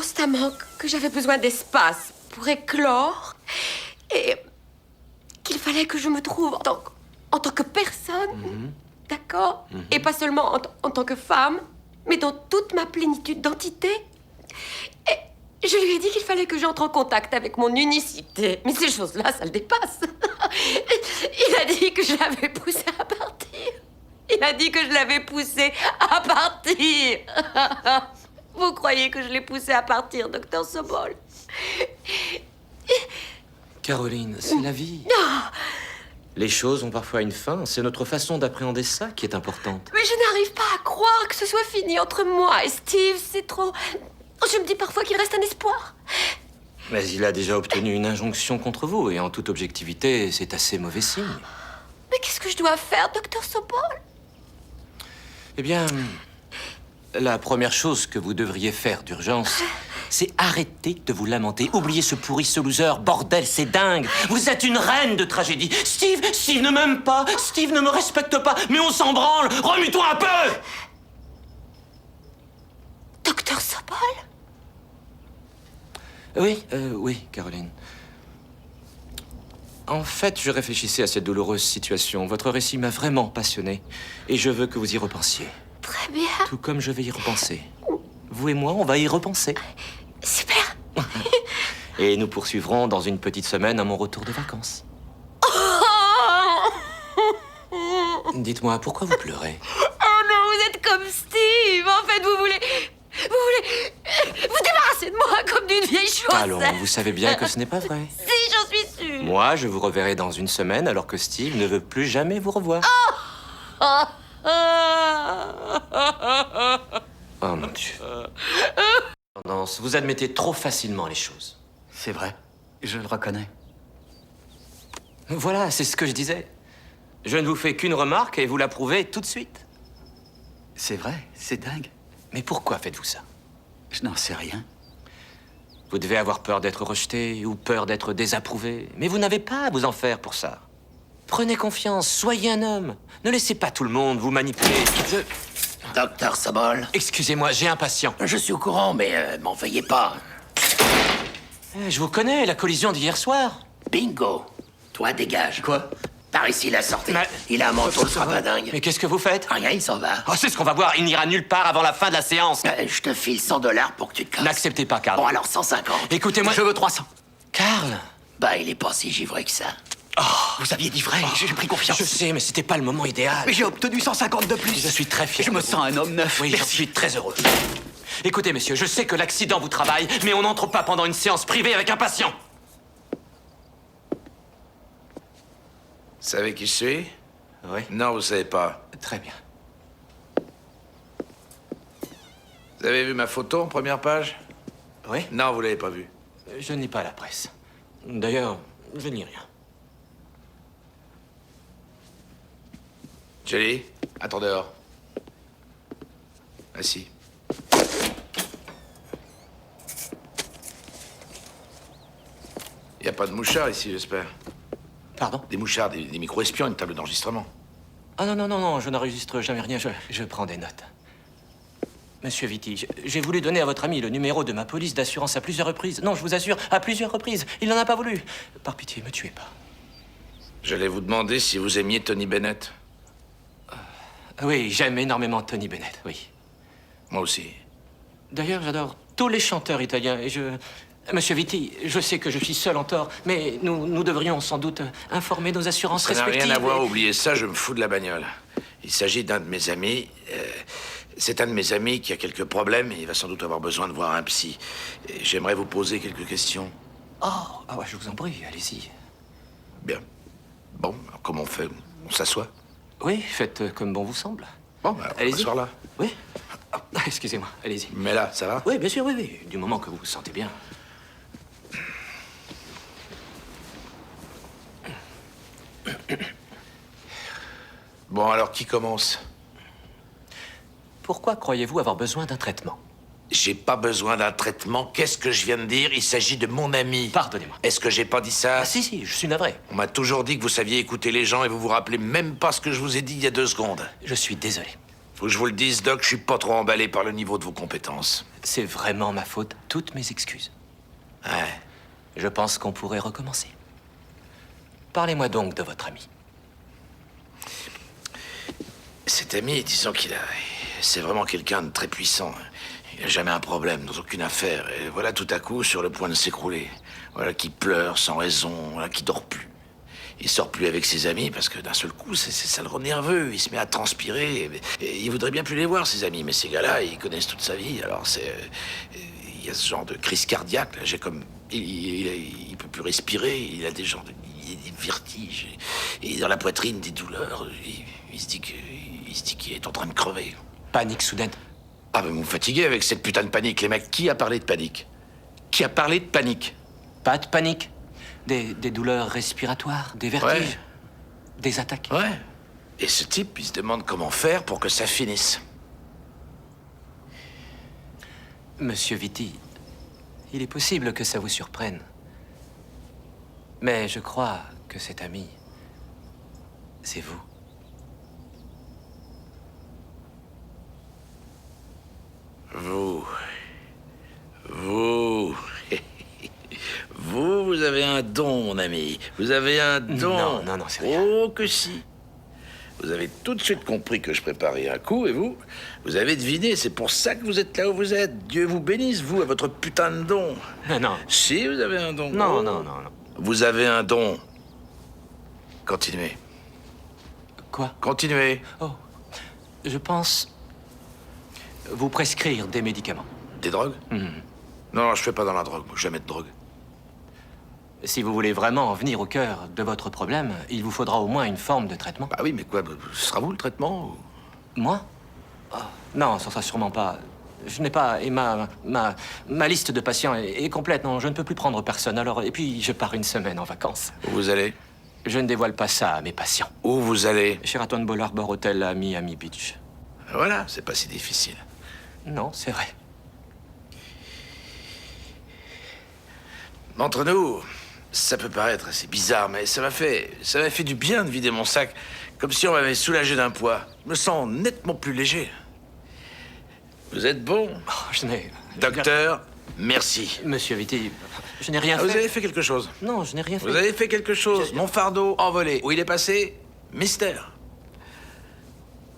constamment que j'avais besoin d'espace pour éclore et qu'il fallait que je me trouve en tant que personne, d'accord? Et pas seulement en tant que femme, mais dans toute ma plénitude d'entité. Et je lui ai dit qu'il fallait que j'entre en contact avec mon unicité. Mais ces choses-là, ça le dépasse. Il a dit que je l'avais poussé à partir. Il a dit que je l'avais poussé à partir. Vous croyez que je l'ai poussé à partir, docteur Sobol? Caroline, c'est la vie. Les choses ont parfois une fin. C'est notre façon d'appréhender ça qui est importante. Mais je n'arrive pas à croire que ce soit fini entre moi et Steve. C'est trop... Je me dis parfois qu'il reste un espoir. Mais il a déjà obtenu une injonction contre vous, et en toute objectivité, c'est assez mauvais signe. Mais qu'est-ce que je dois faire, docteur Sobol? Eh bien, la première chose que vous devriez faire d'urgence, c'est arrêter de vous lamenter. Oubliez ce pourri, ce loser. Bordel, c'est dingue. Vous êtes une reine de tragédie. Steve ne m'aime pas. Steve ne me respecte pas. Mais on s'en branle. Remue-toi un peu. Docteur Sobol? Oui, Caroline. En fait, je réfléchissais à cette douloureuse situation. Votre récit m'a vraiment passionné. Et je veux que vous y repensiez. Très bien. Tout comme je vais y repenser. Vous et moi, on va y repenser. Super. Et nous poursuivrons dans une petite semaine à mon retour de vacances. Dites-moi, pourquoi vous pleurez? Oh non, vous êtes comme Steve. En fait, vous voulez vous débarrasser de moi comme d'une vieille chose. Allons, vous savez bien que ce n'est pas vrai. Si, j'en suis sûre. Moi, je vous reverrai dans une semaine alors que Steve ne veut plus jamais vous revoir. Oh mon Dieu. Tendance, vous admettez trop facilement les choses. C'est vrai, je le reconnais. Voilà, c'est ce que je disais. Je ne vous fais qu'une remarque et vous l'approuvez tout de suite. C'est vrai, c'est dingue. Mais pourquoi faites-vous ça? Je n'en sais rien. Vous devez avoir peur d'être rejeté ou peur d'être désapprouvé. Mais vous n'avez pas à vous en faire pour ça. Prenez confiance, soyez un homme. Ne laissez pas tout le monde vous manipuler. Docteur Sobol, Excusez-moi, j'ai un patient. je suis au courant, mais m'en veuillez pas. Je vous connais, la collision d'hier soir. Bingo. Toi, dégage. Quoi? Par ici, la sortie. Mais- Il a un manteau, le sera pas dingue. Mais qu'est-ce que vous faites? Rien, il s'en va. Oh, c'est ce qu'on va voir. Il n'ira nulle part avant la fin de la séance. Je te file 100 $ pour que tu te casses. N'acceptez pas, Karl. Bon, alors 150. Écoutez-moi. Je veux 300. Karl. Bah, il est pas si givré que ça. Vous aviez dit vrai, j'ai pris confiance. Je sais, mais c'était pas le moment idéal. Mais j'ai obtenu 150 de plus. Je suis très fier. Je me de vous. sens un homme neuf. Oui, j'en Merci. suis très heureux. Écoutez, messieurs, je sais que l'accident vous travaille, mais on n'entre pas pendant une séance privée avec un patient. Vous savez qui je suis? Oui. Non, vous savez pas. Très bien. Vous avez vu ma photo en première page? Oui. Non, vous l'avez pas vue. Je n'ai pas la presse. D'ailleurs, je ne lis rien. Jelly, attends dehors. Assis. Y a pas de mouchards ici, j'espère. Pardon? Des mouchards, des micro-espions, une table d'enregistrement. Ah non, je n'enregistre jamais rien, je prends des notes. Monsieur Vitti, j'ai voulu donner à votre ami le numéro de ma police d'assurance à plusieurs reprises. Non, je vous assure, à plusieurs reprises. Il n'en a pas voulu. Par pitié, me tuez pas. J'allais vous demander si vous aimiez Tony Bennett. Oui, j'aime énormément Tony Bennett, oui. Moi aussi. D'ailleurs, j'adore tous les chanteurs italiens et Monsieur Vitti, je sais que je suis seul en tort, mais nous devrions sans doute informer nos assurances Ça n'a respectives. rien à voir, et- oubliez ça, je me fous de la bagnole. Il s'agit d'un de mes amis. C'est un de mes amis qui a quelques problèmes et il va sans doute avoir besoin de voir un psy. Et j'aimerais vous poser quelques questions. Ah ouais, je vous en prie, allez-y. Bien. Bon, alors comment on fait? On s'assoit? Oui, faites comme bon vous semble. Bon, bah, on va Allez-y. s'asseoir là. Oui. Ah, excusez-moi, allez-y. Mais là, ça va? Oui, bien sûr, oui. Du moment que vous vous sentez bien. Bon, alors qui commence? Pourquoi croyez-vous avoir besoin d'un traitement? J'ai pas besoin d'un traitement. Qu'est-ce que je viens de dire? Il s'agit de mon ami. Pardonnez-moi. Est-ce que j'ai pas dit ça? Ah si, je suis navré. On m'a toujours dit que vous saviez écouter les gens et vous vous rappelez même pas ce que je vous ai dit il y a 2 secondes. Je suis désolé. Faut que je vous le dise, Doc, je suis pas trop emballé par le niveau de vos compétences. C'est vraiment ma faute. Toutes mes excuses. Ouais. Je pense qu'on pourrait recommencer. Parlez-moi donc de votre ami. Cet ami, disons qu'il a... C'est vraiment quelqu'un de très puissant. Il n'a jamais un problème dans aucune affaire. Et voilà tout à coup sur le point de s'écrouler. Voilà qui pleure sans raison, voilà qui dort plus. Il sort plus avec ses amis parce que d'un seul coup, ça le rend nerveux. Il se met à transpirer. Et il voudrait bien plus les voir, ses amis. Mais ces gars-là, ils connaissent toute sa vie. Alors il y a ce genre de crise cardiaque. Là. J'ai comme... Il peut plus respirer. Il a des genres de... Il a des vertiges. Et dans la poitrine, des douleurs. Il se dit qu'il est en train de crever. Panique soudaine. Ah, mais vous me fatiguez avec cette putain de panique, les mecs. Qui a parlé de panique? Qui a parlé de panique? Pas de panique. Des douleurs respiratoires, des vertiges, Ouais. des attaques. Ouais. Et ce type, il se demande comment faire pour que ça finisse. Monsieur Vitti, il est possible que ça vous surprenne. Mais je crois que cet ami, c'est vous. Vous avez un don, mon ami. Vous avez un don. Non, c'est rien. Oh, que si. Vous avez tout de suite compris que je préparais un coup, et vous avez deviné. C'est pour ça que vous êtes là où vous êtes. Dieu vous bénisse, vous, à votre putain de don. Non. Si, vous avez un don. Non, Oh. non. Vous avez un don. Continuez. Quoi? Continuez. Oh, je pense vous prescrire des médicaments. Des drogues? Non, je fais pas dans la drogue. Moi, jamais de drogue. Si vous voulez vraiment en venir au cœur de votre problème, il vous faudra au moins une forme de traitement. Bah oui, mais quoi? Ce sera vous, le traitement ou... Moi? Oh, non, ça sera sûrement pas. Je n'ai pas... Et ma liste de patients est complète. Non, je ne peux plus prendre personne. Alors, et puis, je pars une semaine en vacances. Où vous allez? Je ne dévoile pas ça à mes patients. Où vous allez? Sheraton Ball Harbor Hotel à Miami Beach. Voilà, c'est pas si difficile. Non, c'est vrai. Entre nous, ça peut paraître assez bizarre, mais ça m'a fait du bien de vider mon sac, comme si on m'avait soulagé d'un poids. Je me sens nettement plus léger. Vous êtes bon? Oh, je n'ai... Docteur, merci. Monsieur Vitti, je n'ai rien Ah, fait. vous avez fait quelque chose. Non, je n'ai rien fait. Vous avez fait quelque chose. Mon fardeau envolé. Où il est passé? Mystère.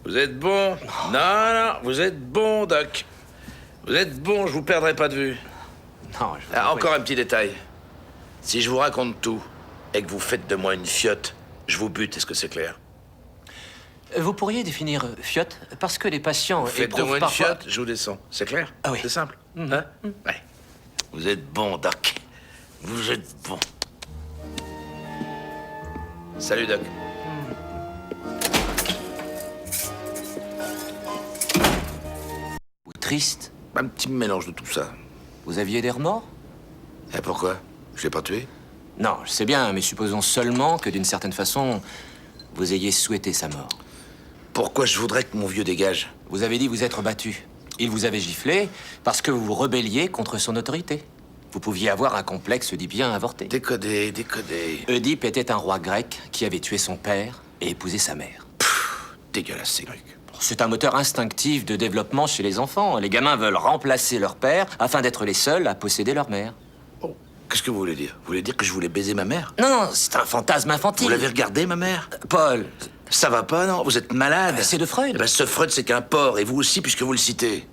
Vous êtes bon? Non, vous êtes bon, Doc. Vous êtes bon, je vous perdrai pas de vue. Non, je vous en Ah, prie. encore un petit détail. Si je vous raconte tout et que vous faites de moi une fiotte, je vous bute, est-ce que c'est clair? Vous pourriez définir fiotte? Parce que les patients Vous faites de éprouvent moi une parfois... fiotte, je vous descends. C'est clair? Ah oui. C'est simple. Hein? Ouais. Vous êtes bon, Doc. Vous êtes bon. Salut, Doc. Ou triste? Un petit mélange de tout ça. Vous aviez des remords? Et pourquoi? Je l'ai pas tué? Non, je sais bien, mais supposons seulement que d'une certaine façon, vous ayez souhaité sa mort. Pourquoi je voudrais que mon vieux dégage? Vous avez dit vous être battu. Il vous avait giflé parce que vous vous rebelliez contre son autorité. Vous pouviez avoir un complexe d'Oedipien avorté. Décodé. Oedipe était un roi grec qui avait tué son père et épousé sa mère. Dégueulasse, ces Grecs. C'est un moteur instinctif de développement chez les enfants. Les gamins veulent remplacer leur père afin d'être les seuls à posséder leur mère. Oh, qu'est-ce que vous voulez dire? Vous voulez dire que je voulais baiser ma mère? Non, c'est un fantasme infantile. Vous l'avez regardé, ma mère? Paul, Ça va pas, non? Vous êtes malade? c'est de Freud. Eh ben, ce Freud, c'est qu'un porc, et vous aussi, puisque vous le citez.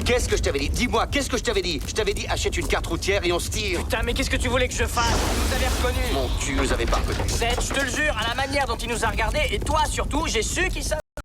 Qu'est-ce que je t'avais dit? Dis-moi, qu'est-ce que je t'avais dit? Je t'avais dit, achète une carte routière et on se tire. Putain, mais qu'est-ce que tu voulais que je fasse? Vous avez reconnu. Mon cul, nous avait pas reconnu. Seth, je te le jure, à la manière dont il nous a regardés, et toi surtout, j'ai su qu'il savait.